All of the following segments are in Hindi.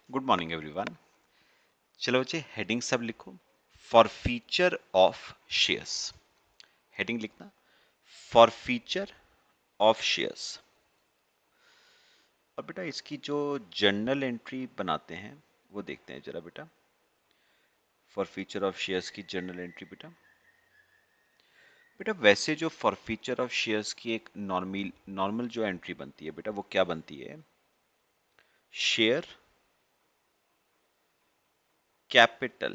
Good morning everyone. चलो बच्चे हेडिंग सब लिखो। For feature of shares, heading लिखना फॉर फीचर ऑफ शेयर्स। और बेटा इसकी जो जर्नल एंट्री बनाते हैं वो देखते हैं जरा बेटा। फॉर फीचर ऑफ शेयर्स की जर्नल एंट्री बेटा। बेटा वैसे जो फॉर फीचर ऑफ शेयर्स की एक नॉर्मल जो एंट्री बनती है बेटा, वो क्या बनती है? Share capital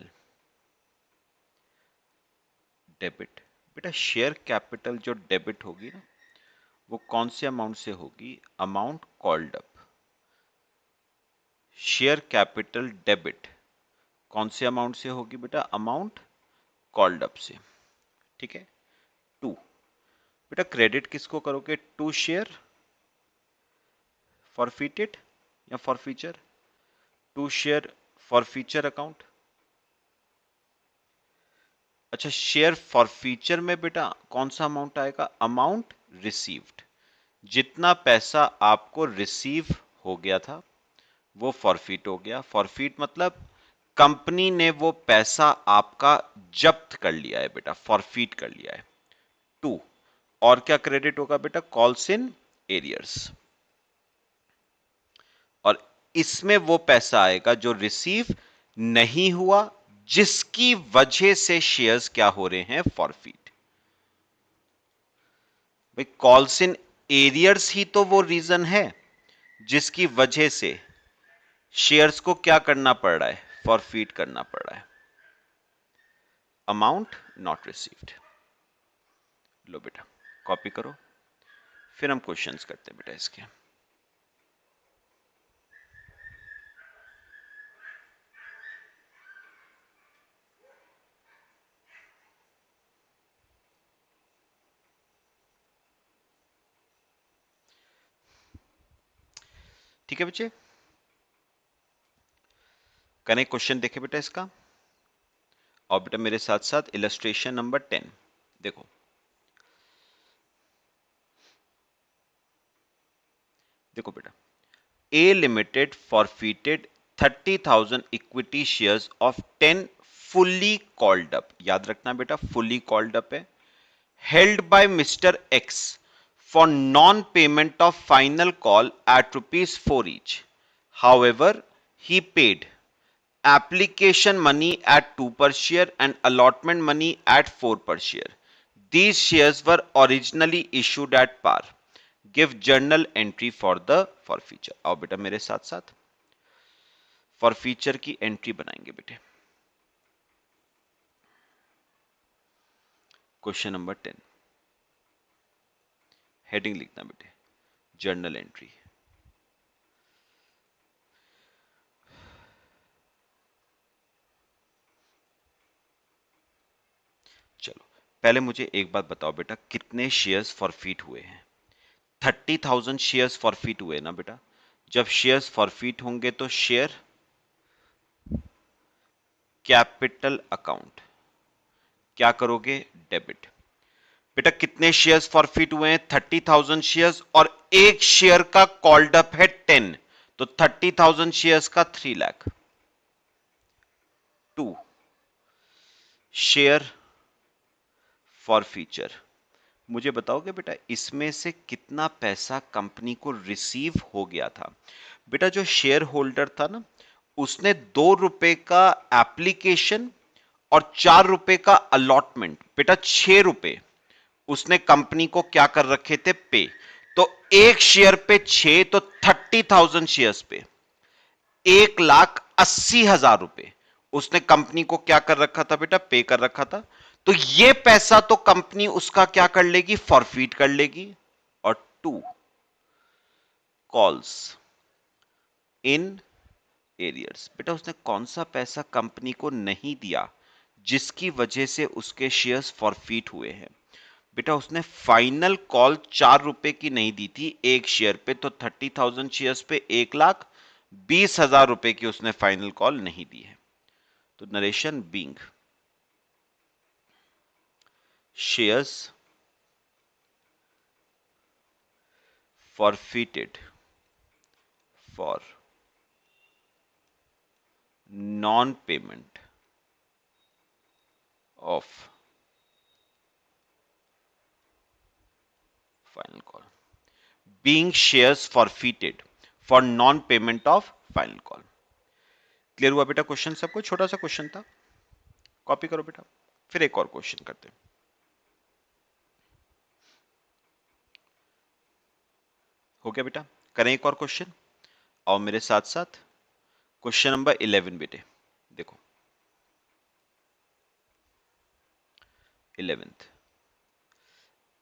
debit. बेटा शेयर कैपिटल जो डेबिट होगी ना, वो कौन से अमाउंट से होगी? Amount called up. Share capital debit कौन से अमाउंट से होगी बेटा? अमाउंट कॉल्ड अप से। ठीक है। टू बेटा क्रेडिट किसको करोगे? टू शेयर फॉरफिटेड या forfeiture? To share forfeiture account. अच्छा, शेयर फॉरफीचर में बेटा कौन सा अमाउंट आएगा? Amount received. जितना पैसा आपको रिसीव हो गया था वो फॉरफीट हो गया। फॉरफीट मतलब कंपनी ने वो पैसा आपका जब्त कर लिया है बेटा, फॉरफीट कर लिया है। टू और क्या क्रेडिट होगा बेटा? Calls in arrears. और इसमें वो पैसा आएगा जो रिसीव नहीं हुआ, जिसकी वजह से शेयर्स क्या हो रहे हैं? फॉरफीट। भाई कॉल्स इन एरियर्स ही तो वो रीजन है जिसकी वजह से शेयर्स को क्या करना पड़ रहा है? फॉरफीट करना पड़ रहा है। Amount not received. लो बेटा कॉपी करो, फिर हम क्वेश्चंस करते हैं बेटा इसके। ठीक है बच्चे, करें क्वेश्चन देखे बेटा इसका। और बेटा मेरे साथ साथ इलस्ट्रेशन नंबर 10 देखो। देखो बेटा, A Limited forfeited 30,000 equity shares of 10 fully called up, याद रखना बेटा fully called up है, held by Mr. X for non-payment of final call at rupees 4 each. However, he paid application money at 2 per share and allotment money at 4 per share. These shares were originally issued at par. Give journal entry for the forfeiture. आओ बेटा मेरे साथ साथ फॉरफीचर की एंट्री बनाएंगे बेटे। क्वेश्चन नंबर 10, हेडिंग लिखना बेटे जर्नल एंट्री। चलो पहले मुझे एक बात बताओ बेटा, कितने शेयर्स फॉरफीट हुए हैं? 30,000 शेयर्स फॉरफीट हुए ना बेटा। जब शेयर्स फॉरफीट होंगे तो शेयर कैपिटल अकाउंट क्या करोगे? डेबिट। बेटा कितने शेयर्स फॉरफिट हुए हैं? 30,000 शेयर्स, और एक शेयर का कॉल्ड अप है 10, तो 30,000 शेयर्स का 3 लाख। To share forfeiture. मुझे बताओगे बेटा इसमें से कितना पैसा कंपनी को रिसीव हो गया था? बेटा जो शेयर होल्डर था ना, उसने 2 रुपए का एप्लीकेशन और 4 रुपए का अलॉटमेंट, बेटा 6 रुपए उसने कंपनी को क्या कर रखे थे? पे। तो एक शेयर पे 6, तो 30,000 शेयर्स पे 1,80,000 रुपए उसने कंपनी को क्या कर रखा था बेटा? पे कर रखा था। तो ये पैसा तो कंपनी उसका क्या कर लेगी? फॉरफीट कर लेगी। और टू कॉल्स इन एरियर्स। बेटा उसने कौन सा पैसा कंपनी को नहीं दिया जिसकी वजह से उसके शेयर्स फॉरफीट हुए हैं? बेटा उसने फाइनल कॉल 4 रुपए की नहीं दी थी एक शेयर पे, तो 30,000 शेयर्स पे 1,20,000 रुपए की उसने फाइनल कॉल नहीं दी है। तो narration being shares forfeited for non payment of final call, being shares forfeited for non payment of final call. Clear हुआ बेटा क्वेश्चन सबको? छोटा सा क्वेश्चन था, कॉपी करो बेटा। फिर एक और क्वेश्चन करते हैं। हो गया बेटा? करें एक और क्वेश्चन, आओ मेरे साथ साथ। क्वेश्चन नंबर 11 बेटे, देखो 11th,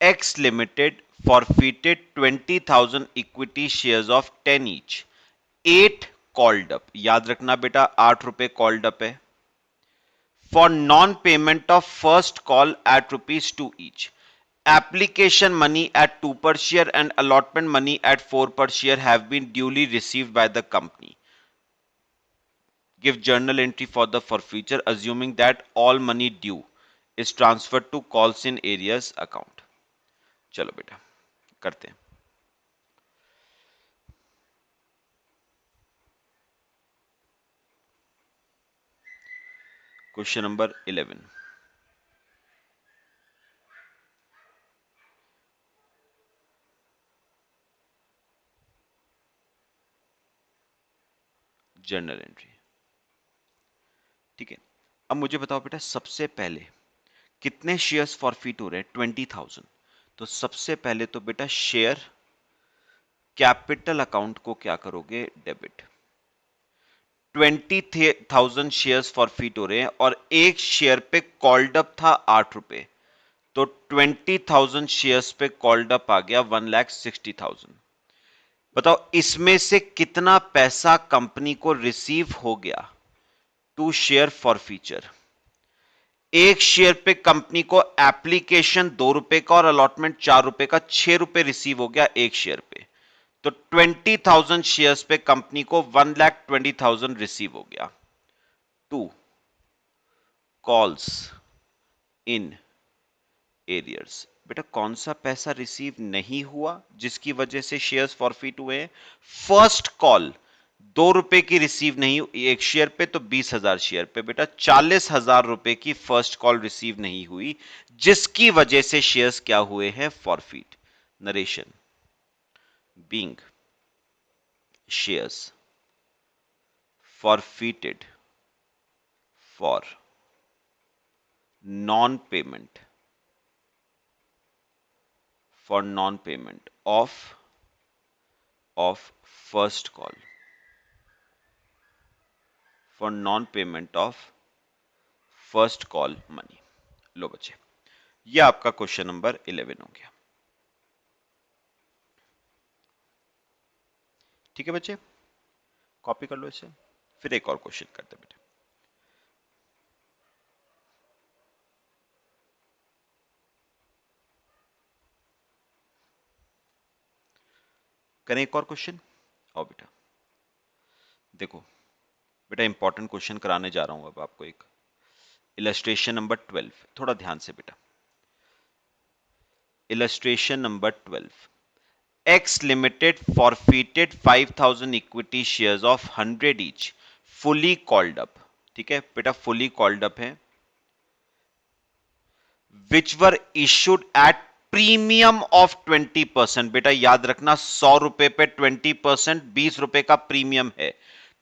X Limited forfeited 20,000 equity shares of 10 each, 8 called up, याद रखना बेटा 8 रुपए कॉल्ड अप है, for non-payment of first call at rupees 2 each. Application money at 2 per share and allotment money at 4 per share have been duly received by the company. Give journal entry for the forfeiture assuming that all money due is transferred to calls in areas account. चलो बेटा करते हैं। Question number 11, journal entry. ठीक है, अब मुझे बताओ बेटा सबसे पहले कितने शेयर्स फॉरफिट हो रहे हैं? 20,000। तो सबसे पहले तो बेटा शेयर कैपिटल अकाउंट को क्या करोगे? डेबिट। 20,000 शेयर्स फॉरफिट हो रहे हैं और एक शेयर पे कॉल्ड अप था 8 रुपए, तो 20,000 शेयर्स पे कॉल्ड अप आ गया 1,60,000। बताओ इसमें से कितना पैसा कंपनी को रिसीव हो गया टू शेयर फॉरफीचर? एक शेयर पे कंपनी को एप्लीकेशन 2 रुपए का और अलॉटमेंट 4 रुपए का, 6 रुपए रिसीव हो गया एक शेयर पे। तो 20,000 शेयर्स पे कंपनी को 1,20,000 रिसीव हो गया। टू कॉल्स इन एरियर्स, बेटा कौन सा पैसा रिसीव नहीं हुआ जिसकी वजह से शेयर्स फॉरफिट हुए हैं? फर्स्ट कॉल 2 रुपए की रिसीव नहीं हुई एक शेयर पे, तो 20,000 शेयर पे बेटा 40,000 रुपए की फर्स्ट कॉल रिसीव नहीं हुई, जिसकी वजह से शेयर्स क्या हुए हैं? Forfeit. Narration, being shares forfeited for non-payment of first call, for non-payment of first call money। लो बच्चे, ये आपका क्वेश्चन नंबर 11 हो गया। ठीक है बच्चे, कॉपी कर लो इसे। फिर एक और क्वेश्चन करते हैं बेटे। करें एक और क्वेश्चन, आओ बेटा देखो बेटा इंपॉर्टेंट क्वेश्चन कराने जा रहा हूं अब आपको एक। इलस्ट्रेशन नंबर 12, थोड़ा ध्यान से बेटा। Illustration number 12, X Limited forfeited 5,000 equity shares of 100 each, fully called up। ठीक है बेटा, fully called up है, which were issued at premium of 20%। बेटा याद रखना 100 रुपए पे 20%, 20 रुपए का प्रीमियम है,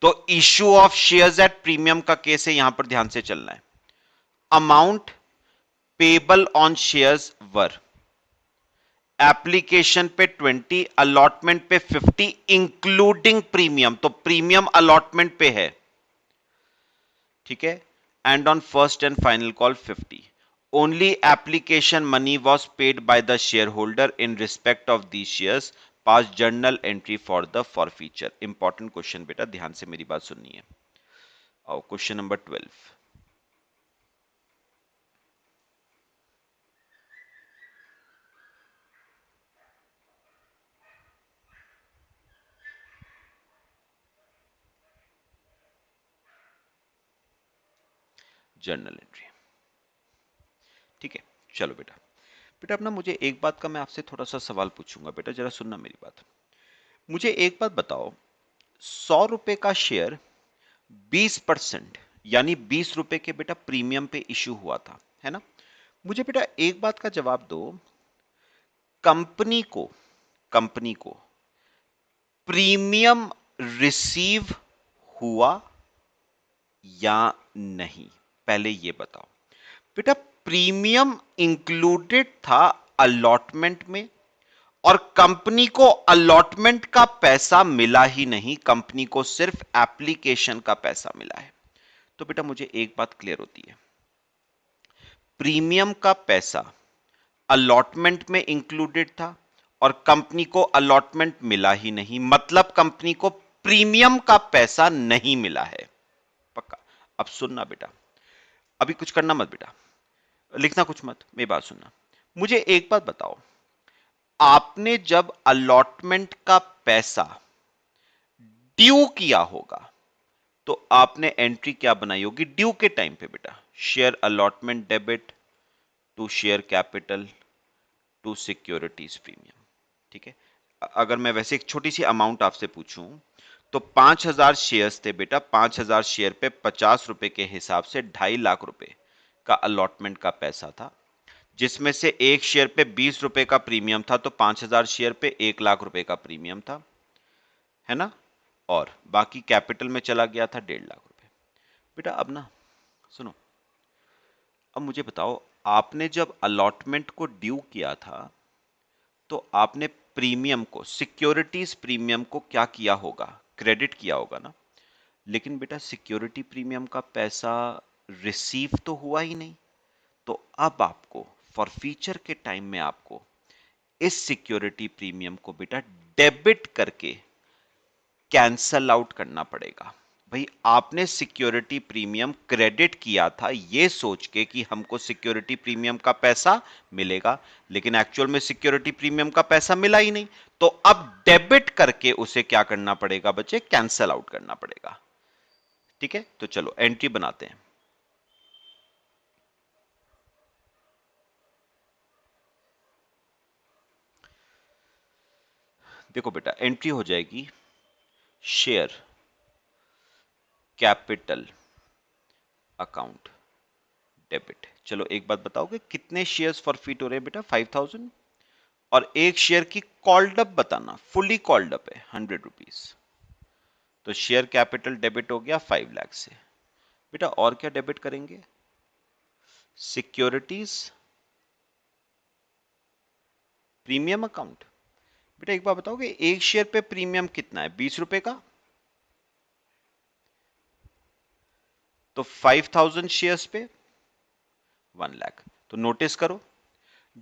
तो issue of shares at premium का केस है, यहां पर ध्यान से चलना है। Amount payable on shares were, application पे 20, अलॉटमेंट पे 50 इंक्लूडिंग प्रीमियम, तो प्रीमियम अलॉटमेंट पे है। ठीक है, and on first and final call 50। Only application money was paid by the share holder in respect of the shares, pass journal entry for the forfeiture. Important question बेटा, ध्यान से मेरी बात सुननी है। आओ क्वेश्चन नंबर 12, जर्नल एंट्री। ठीक है, चलो बेटा। बेटा अपना मुझे एक बात का मैं आपसे थोड़ा सा सवाल पूछूंगा बेटा, जरा सुनना मेरी बात। मुझे एक बात बताओ, 100 रुपए का शेयर 20% यानी 20 रुपए के बेटा प्रीमियम पे इश्यू हुआ था, है ना। मुझे बेटा एक बात का जवाब दो, कंपनी को प्रीमियम रिसीव हुआ या नहीं, पहले ये बताओ। बेटा प्रीमियम इंक्लूडेड था अलॉटमेंट में, और कंपनी को अलॉटमेंट का पैसा मिला ही नहीं, कंपनी को सिर्फ एप्लीकेशन का पैसा मिला है। तो बेटा मुझे एक बात क्लियर होती है, प्रीमियम का पैसा अलॉटमेंट में इंक्लूडेड था और कंपनी को अलॉटमेंट मिला ही नहीं, मतलब कंपनी को प्रीमियम का पैसा नहीं मिला है। पक्का? अब सुनना बेटा, अभी कुछ करना मत बेटा, लिखना कुछ मत, मेरी बात सुनना। मुझे एक बात बताओ, आपने जब अलॉटमेंट का पैसा ड्यू किया होगा तो आपने एंट्री क्या बनाई होगी ड्यू के टाइम पे बेटा? Share allotment debit to share capital to securities premium. ठीक है, अगर मैं वैसे एक छोटी सी अमाउंट आपसे पूछूं तो 5,000 शेयर्स थे बेटा, 5,000 शेयर पे 50 रुपए के हिसाब से 2.5 लाख रुपए का अलॉटमेंट का पैसा था, जिसमें से एक शेयर पे 20 रुपए का प्रीमियम था, तो 5,000 शेयर पे 1 लाख रुपए का प्रीमियम था, है ना, और बाकी कैपिटल में चला गया था 1.5 लाख रुपए। बेटा अब ना सुनो, अब मुझे बताओ, आपने जब अलॉटमेंट को ड्यू किया था तो आपने प्रीमियम को, सिक्योरिटीज प्रीमियम को क्या किया होगा? क्रेडिट किया होगा ना। लेकिन बेटा सिक्योरिटी प्रीमियम का पैसा रिसीव तो हुआ ही नहीं, तो अब आपको फॉरफीचर के टाइम में आपको इस सिक्योरिटी प्रीमियम को बेटा डेबिट करके कैंसल आउट करना पड़ेगा। भाई आपने सिक्योरिटी प्रीमियम क्रेडिट किया था ये सोच के कि हमको सिक्योरिटी प्रीमियम का पैसा मिलेगा, लेकिन एक्चुअल में सिक्योरिटी प्रीमियम का पैसा मिला ही नहीं, तो अब डेबिट करके उसे क्या करना पड़ेगा बच्चे? कैंसल आउट करना पड़ेगा। ठीक है, तो चलो एंट्री बनाते हैं। देखो बेटा एंट्री हो जाएगी शेयर कैपिटल अकाउंट डेबिट। चलो एक बात बताओगे, कितने शेयर्स फॉरफिट हो रहे हैं बेटा? 5,000। और एक शेयर की कॉल्ड अप बताना, फुली कॉल्ड अप है 100 रुपीज, तो शेयर कैपिटल डेबिट हो गया 5 लाख से। बेटा और क्या डेबिट करेंगे? Securities premium account. बेटा एक बार बताओगे, एक शेयर पे प्रीमियम कितना है? 20 रुपए का, तो 5,000 शेयर्स पे 1 लाख। तो नोटिस करो,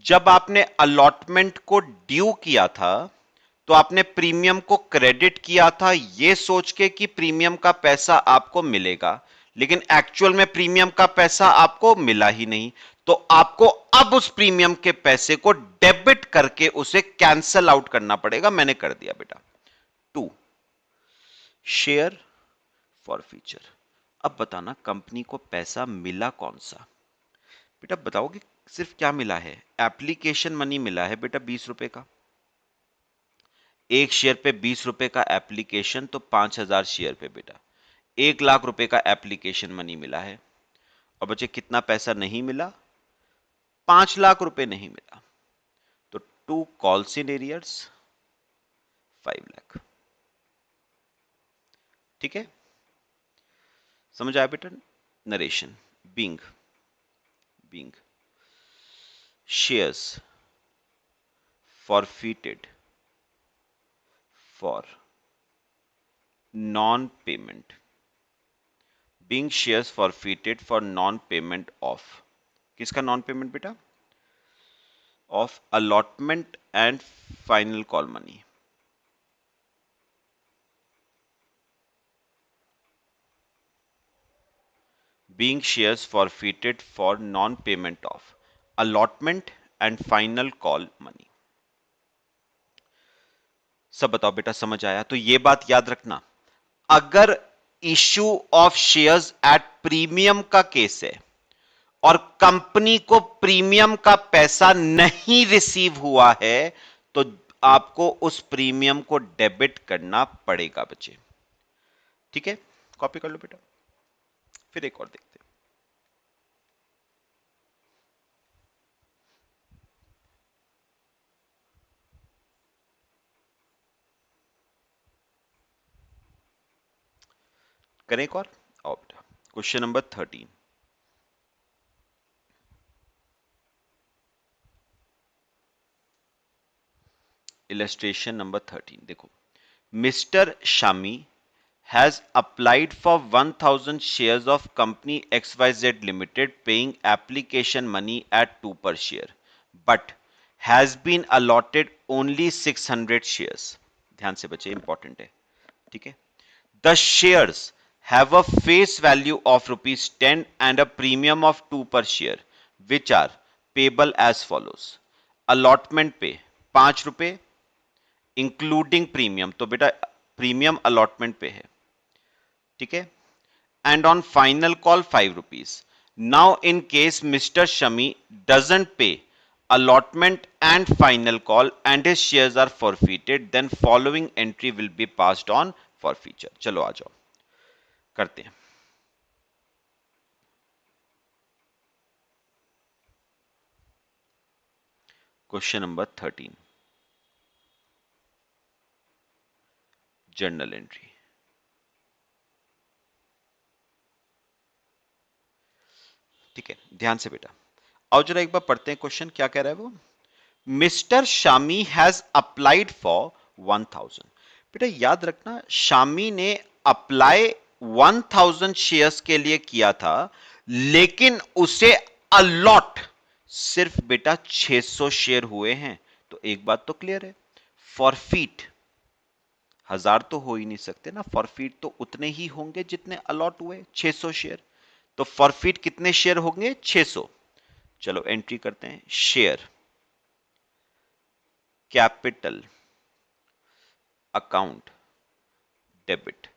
जब आपने अलॉटमेंट को ड्यू किया था तो आपने प्रीमियम को क्रेडिट किया था यह सोच के कि प्रीमियम का पैसा आपको मिलेगा, लेकिन एक्चुअल में प्रीमियम का पैसा आपको मिला ही नहीं, तो आपको अब उस प्रीमियम के पैसे को डेबिट करके उसे कैंसल आउट करना पड़ेगा। मैंने कर दिया बेटा। 2 शेयर फॉर फ्यूचर। अब बताना कंपनी को पैसा मिला कौन सा? बेटा बताओगे सिर्फ क्या मिला है? एप्लीकेशन मनी मिला है बेटा 20 रुपए का, एक शेयर पे 20 रुपए का एप्लीकेशन, तो 5,000 शेयर पे बेटा 1 लाख रुपए का एप्लीकेशन मनी मिला है। और बच्चे कितना पैसा नहीं मिला? 5 लाख रुपए नहीं मिला, तो 2 कॉल्स इन एरियर्स 5 लाख। ठीक है, समझ आया बेटा? Narration being shares forfeited for non-payment, being shares forfeited for non-payment of, किसका non-payment बेटा? Of allotment and final call money. Being shares forfeited for non-payment of allotment and final call money. सब बताओ बेटा, समझ आया? तो ये बात याद रखना, अगर issue of shares at premium का केस है और कंपनी को प्रीमियम का पैसा नहीं रिसीव हुआ है, तो आपको उस प्रीमियम को डेबिट करना पड़ेगा बच्चे। ठीक है, कॉपी कर लो बेटा, फिर एक और देखते हैं। करें एक और, आओ बेटा, क्वेश्चन नंबर 13। इलस्ट्रेशन नंबर 13 देखो, mister Shami has applied for 1000 shares of company XYZ Limited paying application money at 2 per share but has been allotted only 600 shares। ध्यान से बच्चे, इंपॉर्टेंट है, ठीक है। The shares have a face value of rupees 10 and a premium of 2 per share which are payable as follows। allotment पे 5 रुपए इंक्लूडिंग प्रीमियम, तो बेटा प्रीमियम अलॉटमेंट पे है, ठीक है। And on final call 5 rupees. Now in case mister Shami doesn't पे allotment and final call and his shares are forfeited, then following entry will be passed on for future। चलो आ जाओ करते हैं। क्वेश्चन नंबर 13, जर्नल एंट्री, ठीक है। ध्यान से बेटा आओ जरा एक बार पढ़ते हैं क्वेश्चन, क्या कह रहा है वो। Mister Shami has applied for 1000। बेटा याद रखना, शामी ने अप्लाई 1000 शेयर्स के लिए किया था, लेकिन उसे अलॉट सिर्फ बेटा 600 शेयर हुए हैं। तो एक बात तो क्लियर है, फॉरफीट 1000 तो हो ही नहीं सकते ना, फॉरफीट तो उतने ही होंगे जितने अलॉट हुए, 600 शेयर। तो फॉरफीट कितने शेयर होंगे, 600। चलो एंट्री करते हैं, शेयर कैपिटल अकाउंट डेबिट।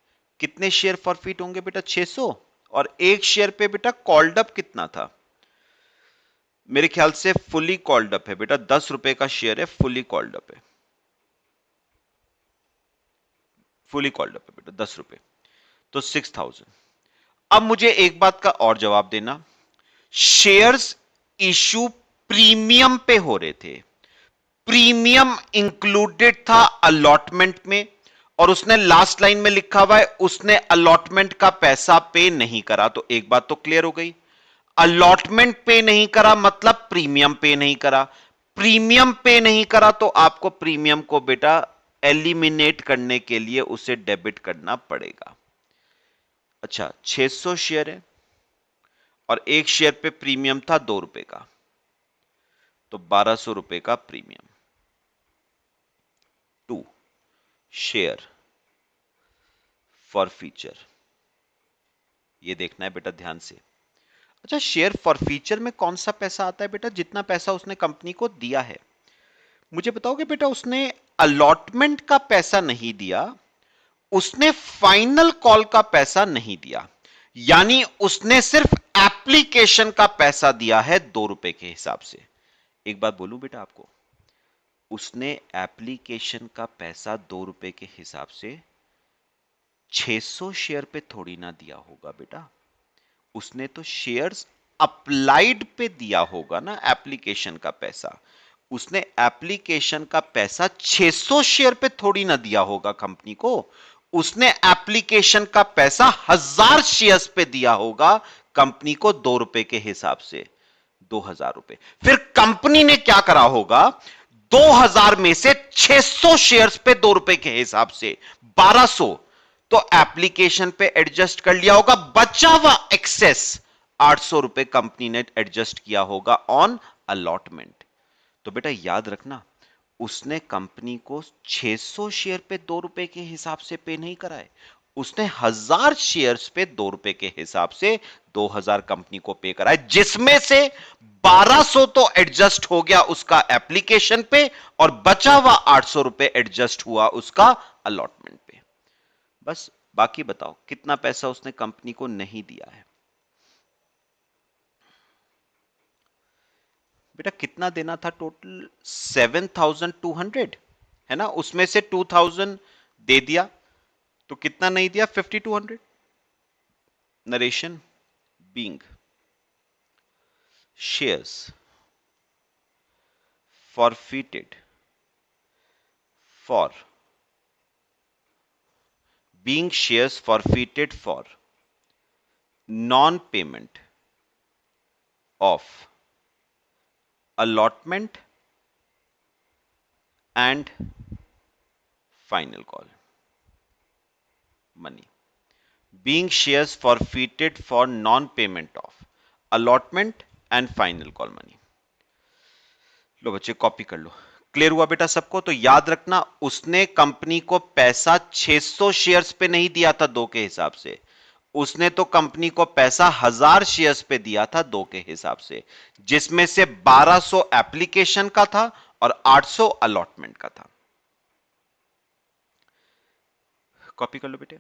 कितने शेयर फॉरफिट होंगे बेटा, 600। और एक शेयर पे बेटा कॉल्ड अप कितना था, मेरे ख्याल से फुली कॉल्ड अप है बेटा, 10 रुपए का शेयर है, फुली कॉल्ड अप है, फुली कॉल्ड अप है बेटा 10 रुपए, तो 6000। अब मुझे एक बात का और जवाब देना, शेयर्स इशू प्रीमियम पे हो रहे थे, प्रीमियम इंक्लूडेड था अलॉटमेंट में, और उसने लास्ट लाइन में लिखा हुआ है उसने अलॉटमेंट का पैसा पे नहीं करा। तो एक बात तो क्लियर हो गई, अलॉटमेंट पे नहीं करा मतलब प्रीमियम पे नहीं करा, प्रीमियम पे नहीं करा तो आपको प्रीमियम को बेटा एलिमिनेट करने के लिए उसे डेबिट करना पड़ेगा। अच्छा 600 शेयर है और एक शेयर पे प्रीमियम था 2 रुपए का, तो 1200 रुपए का premium to share forfeiture, ये देखना है बेटा ध्यान से। अच्छा शेयर फॉर फीचर में कौन सा पैसा आता है बेटा, जितना पैसा उसने कंपनी को दिया है। मुझे बताओगे बेटा, उसने अलॉटमेंट का पैसा नहीं दिया, उसने फाइनल कॉल का पैसा नहीं दिया, यानी उसने सिर्फ एप्लीकेशन का पैसा दिया है 2 रुपए के हिसाब से। एक बात बोलूं बेटा आपको, उसने एप्लीकेशन का पैसा 2 रुपए के हिसाब से 600 शेयर पे थोड़ी ना दिया होगा बेटा, उसने तो शेयर्स अप्लाइड पे दिया होगा ना एप्लीकेशन का पैसा। उसने एप्लीकेशन का पैसा 600 शेयर पे थोड़ी ना दिया होगा कंपनी को, उसने एप्लीकेशन का पैसा 1000 शेयर्स पे दिया होगा कंपनी को 2 रुपए के हिसाब से, 2000 रुपए। फिर कंपनी ने क्या करा होगा, 2000 में से 600 शेयर्स पे 2 रुपए के हिसाब से 1200 तो एप्लीकेशन पे एडजस्ट कर लिया होगा, बचा हुआ एक्सेस 800 रुपए कंपनी ने एडजस्ट किया होगा ऑन अलॉटमेंट। तो बेटा याद रखना, उसने कंपनी को 600 शेयर पे 2 रुपए के हिसाब से पे नहीं कराए, उसने 1000 शेयर्स पे 2 रुपए के हिसाब से 2000 कंपनी को पे कराए, जिसमें से 1200 तो एडजस्ट हो गया उसका एप्लीकेशन पे और बचा हुआ 800 रुपए एडजस्ट हुआ उसका अलॉटमेंट पे। बस बाकी बताओ कितना पैसा उसने कंपनी को नहीं दिया है। बेटा कितना देना था टोटल, 7200 है ना, उसमें से 2000 दे दिया, तो कितना नहीं दिया, 5200। Narration being shares forfeited for being shares forfeited for non-payment of allotment and final call money. Being shares forfeited for non-payment of allotment and final call money. लो बच्चे कॉपी कर लो. क्लियर हुआ बेटा सबको? तो याद रखना उसने कंपनी को पैसा 600 शेयर्स पे नहीं दिया था 2 के हिसाब से, उसने तो कंपनी को पैसा 1000 शेयर्स पे दिया था 2 के हिसाब से, जिसमें से 1200 एप्लीकेशन का था और 800 अलॉटमेंट का था. कॉपी कर लो बेटे.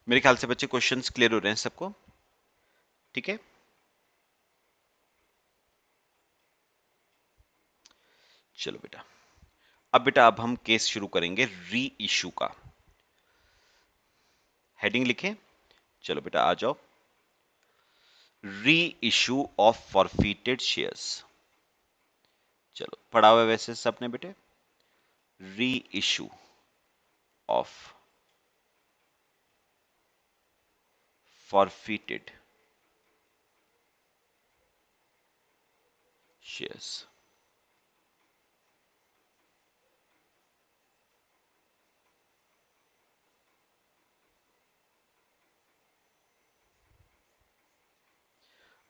मेरे ख्याल से बच्चे क्वेश्चंस क्लियर हो रहे हैं सबको? ठीक है, चलो बेटा. अब हम केस शुरू करेंगे री इशू का. हेडिंग लिखें. चलो बेटा आ जाओ. री इशू ऑफ फॉरफीटेड शेयर्स. चलो पढ़ा हुआ वैसे सबने बेटे. Reissue of forfeited shares.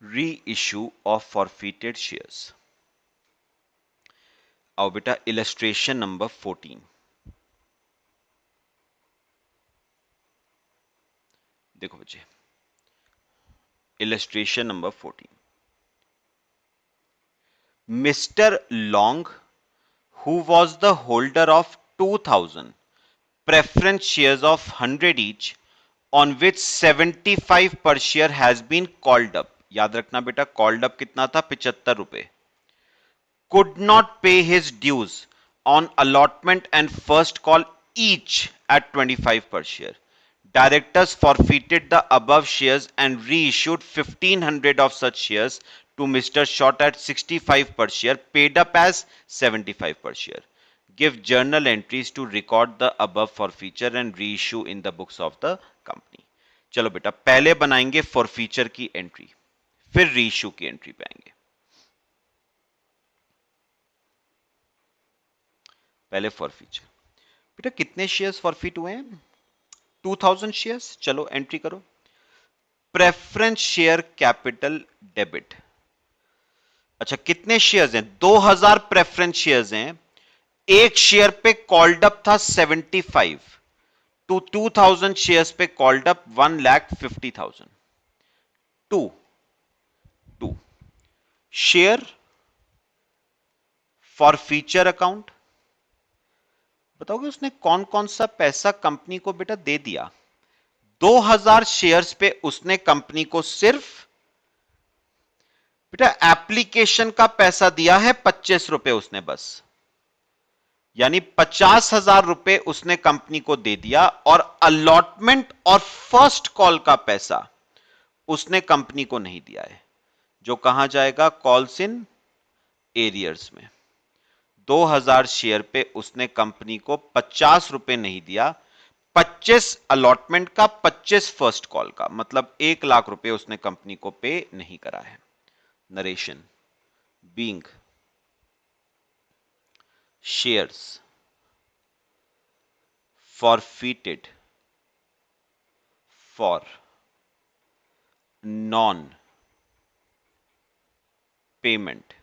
Reissue of forfeited shares. आओ बेटा इलस्ट्रेशन नंबर 14. देखो बच्चे illustration number 14. Mister Long who was the holder of 2000 preference shares of 100 each on which 75 per share has been called up. याद रखना बेटा called up कितना था? 75 रुपए. Could not pay his dues on allotment and first call each at 25 per share. Directors forfeited the above shares and reissued 1500 of such shares to Mr. Short at 65 per share, paid up as 75 per share. Give journal entries to record the above forfeiture and reissue in the books of the company. चलो बेटा पहले बनाएंगे forfeiture की एंट्री, फिर reissue की एंट्री पे आएंगे. पहले फॉरफीचर. बेटा कितने शेयर्स फॉरफीट हुए हैं? 2000 शेयर्स. चलो एंट्री करो. Preference share capital debit. अच्छा कितने शेयर्स हैं? 2000 प्रेफरेंस शेयर्स हैं. एक शेयर पे कॉल्ड अप था 75 टू 2000 शेयर्स पे called up 1,50,000. To share forfeiture account. बताओगे उसने कौन कौन सा पैसा कंपनी को बेटा दे दिया? 2000 शेयर्स पे उसने कंपनी को सिर्फ बेटा एप्लीकेशन का पैसा दिया है 25 रुपए उसने बस, यानी 50,000 रुपए उसने कंपनी को दे दिया. और अलॉटमेंट और फर्स्ट कॉल का पैसा उसने कंपनी को नहीं दिया है, जो कहां जाएगा? कॉल्स इन एरियर्स में. 2000 शेयर पे उसने कंपनी को 50 रुपए नहीं दिया. 25 अलॉटमेंट का, 25 फर्स्ट कॉल का, मतलब 1 लाख रुपए उसने कंपनी को पे नहीं करा है. Narration being shares forfeited for non payment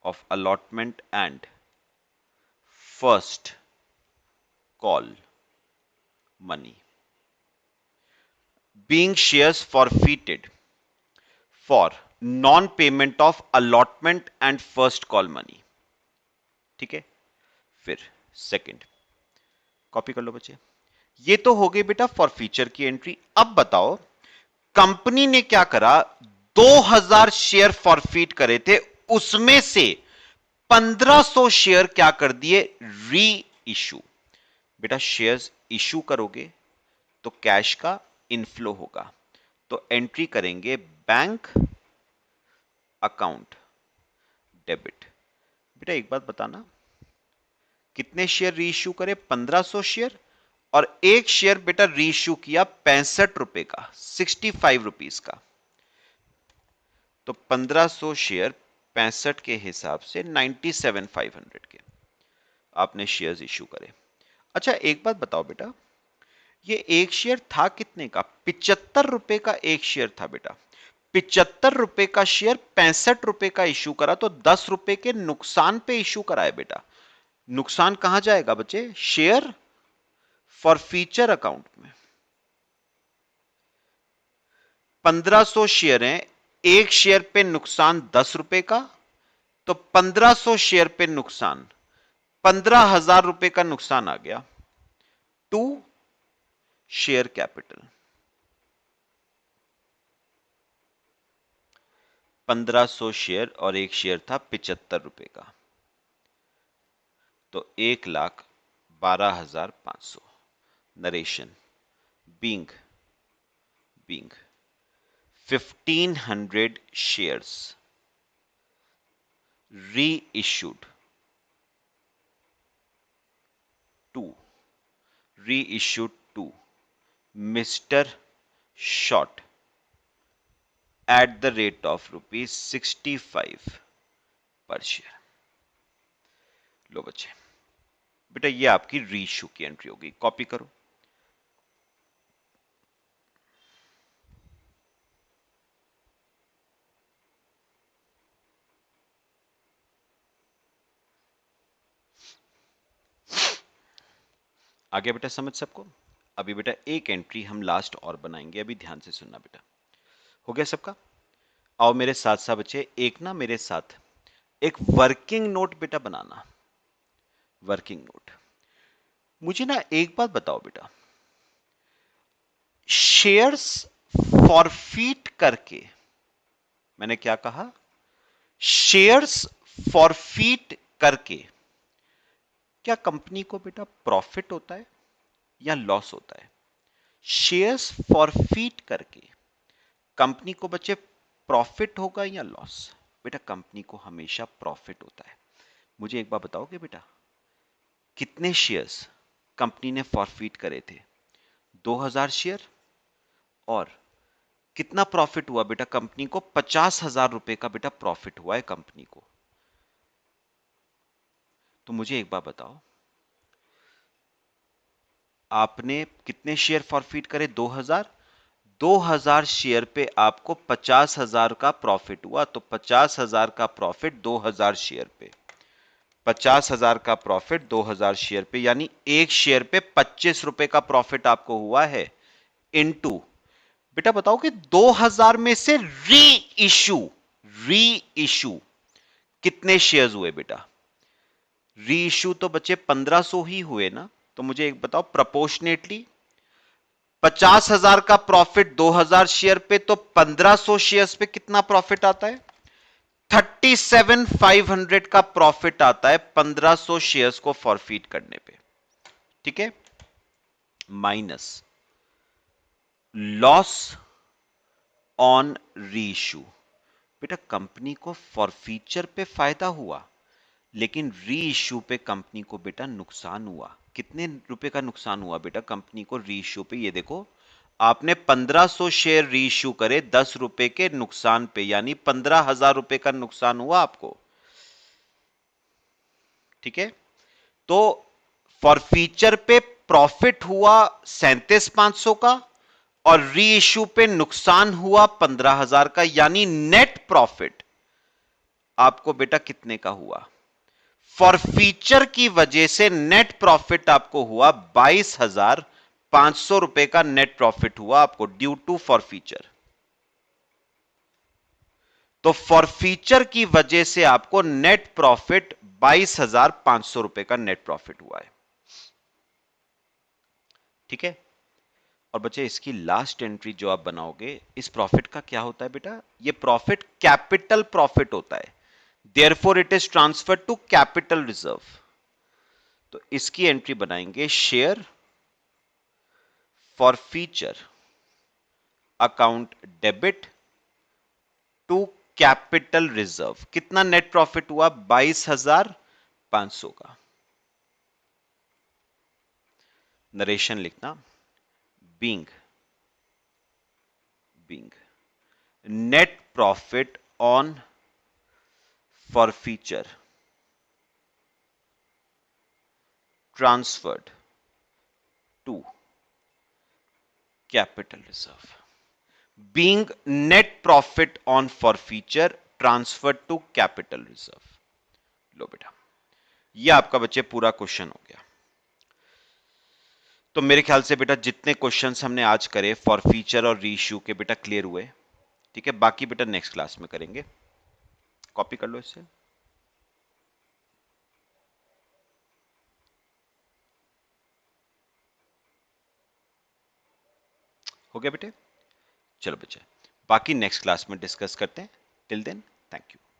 of allotment and first call money. Being shares forfeited for non payment of allotment and first call money. ठीक है, फिर सेकंड कॉपी कर लो बच्चे. ये तो हो गई बेटा फॉरफीचर की एंट्री. अब बताओ कंपनी ने क्या करा? 2000 शेयर फॉरफीट करे थे, उसमें से 1500 शेयर क्या कर दिए, री इशू। बेटा शेयर्स इशू करोगे तो कैश का इनफ्लो होगा, तो एंट्री करेंगे बैंक अकाउंट डेबिट। बेटा एक बात बताना, कितने शेयर री इशू करे, 1500 शेयर, और एक शेयर बेटा री इशू किया 65 रुपए का, 65 रुपीज का, तो 1500 शेयर 65 के हिसाब से 97,500 के आपने शेयर्स इशू करे। अच्छा एक बात बताओ बेटा, ये एक शेयर था कितने का, 75 रुपए का एक शेयर था बेटा। 75 रुपए का शेयर 65 रुपए का इशू करा, तो 10 रुपए के नुकसान पे इशू करा है बेटा। नुकसान कहां जाएगा बच्चे, शेयर फॉर फीचर अकाउंट में। 1500 शेयर हैं, एक शेयर पे नुकसान 10 रुपए का, तो 1500 शेयर पे नुकसान 15,000 रुपए का नुकसान आ गया टू शेयर कैपिटल। 1500 शेयर और एक शेयर था 75 रुपए का, तो 1,12,500। Narration being 1500 shares reissued to Mr. Short at the rate of rupees 65 per share। लो बच्चे, बेटा ये आपकी री इशू की एंट्री होगी, कॉपी करो। आगे बेटा समझ सबको। अभी बेटा एक एंट्री हम लास्ट और बनाएंगे, अभी ध्यान से सुनना बेटा। हो गया सबका? आओ मेरे साथ साथ बच्चे, एक ना मेरे साथ एक वर्किंग नोट बेटा बनाना। Working note. मुझे ना एक बात बताओ बेटा, शेयर्स फॉरफीट करके, मैंने क्या कहा, शेयर्स फॉरफीट करके क्या कंपनी को बेटा प्रॉफिट होता है या लॉस होता है? शेयर्स फॉरफीट करके कंपनी को बच्चे प्रॉफिट होगा या लॉस? बेटा कंपनी को हमेशा प्रॉफिट होता है। मुझे एक बार बताओगे बेटा, कितने शेयर्स कंपनी ने फॉरफीट करे थे? 2000 शेयर। और कितना प्रॉफिट हुआ बेटा कंपनी को? 50,000 रुपए का बेटा प्रॉफिट हुआ है कंपनी को। तो मुझे एक बार बताओ, आपने कितने शेयर फॉरफीट करे? 2000। 2000 शेयर पे आपको 50,000 का प्रॉफिट हुआ, तो 50,000 का प्रॉफिट 2000 शेयर पे, 50,000 का प्रॉफिट 2000 शेयर पे, यानी एक शेयर पे 25 रुपए का प्रॉफिट आपको हुआ है। इनटू बेटा बताओ कि 2000 में से री इशू कितने शेयर्स हुए बेटा? री इशू तो बच्चे 1500 ही हुए ना, तो मुझे एक बताओ प्रपोर्शनेटली 50,000 का प्रॉफिट 2000 शेयर पे, तो 1500 शेयर्स पे कितना प्रॉफिट आता है? 37,500 का प्रॉफिट आता है 1500 शेयर्स को फॉरफीट करने पे। ठीक है, माइनस लॉस ऑन री इशू। बेटा कंपनी को फॉरफीचर पे फायदा हुआ, लेकिन री इशू पे कंपनी को बेटा नुकसान हुआ। कितने रुपए का नुकसान हुआ बेटा कंपनी को री इशू पे? ये देखो, आपने 1500 शेयर री इशू करे 10 रुपए के नुकसान पे, यानी 15,000 रुपए का नुकसान हुआ आपको। ठीक है, तो फॉरफीचर पे प्रॉफिट हुआ 37,500 का, और री इशू पे नुकसान हुआ 15,000 का, यानी नेट प्रॉफिट आपको बेटा कितने का हुआ? फॉरफीचर की वजह से नेट प्रॉफिट आपको हुआ 22,500 रुपए का नेट प्रॉफिट हुआ आपको, ड्यू टू फॉरफीचर। तो फॉरफीचर की वजह से आपको नेट प्रॉफिट 22,500 रुपए का नेट प्रॉफिट हुआ है। ठीक है, और बच्चे इसकी लास्ट एंट्री जो आप बनाओगे, इस प्रॉफिट का क्या होता है बेटा? ये प्रॉफिट कैपिटल प्रॉफिट होता है। Therefore it is transferred to capital reserve. तो इसकी एंट्री बनाएंगे share forfeiture account debit to capital reserve. कितना नेट प्रॉफिट हुआ? 22,500 का। नरेशन लिखना, being net profit on forfeiture transferred to capital reserve, being net profit on forfeiture transferred to capital reserve। लो बेटा, ये आपका बच्चे पूरा क्वेश्चन हो गया। तो मेरे ख्याल से बेटा जितने क्वेश्चंस हमने आज करे फॉरफीचर और रीइश्यू के बेटा क्लियर हुए। ठीक है, बाकी बेटा नेक्स्ट क्लास में करेंगे। कॉपी कर लो इससे। हो गया बेटे? चलो बच्चे, बाकी नेक्स्ट क्लास में डिस्कस करते हैं। Till then, thank you.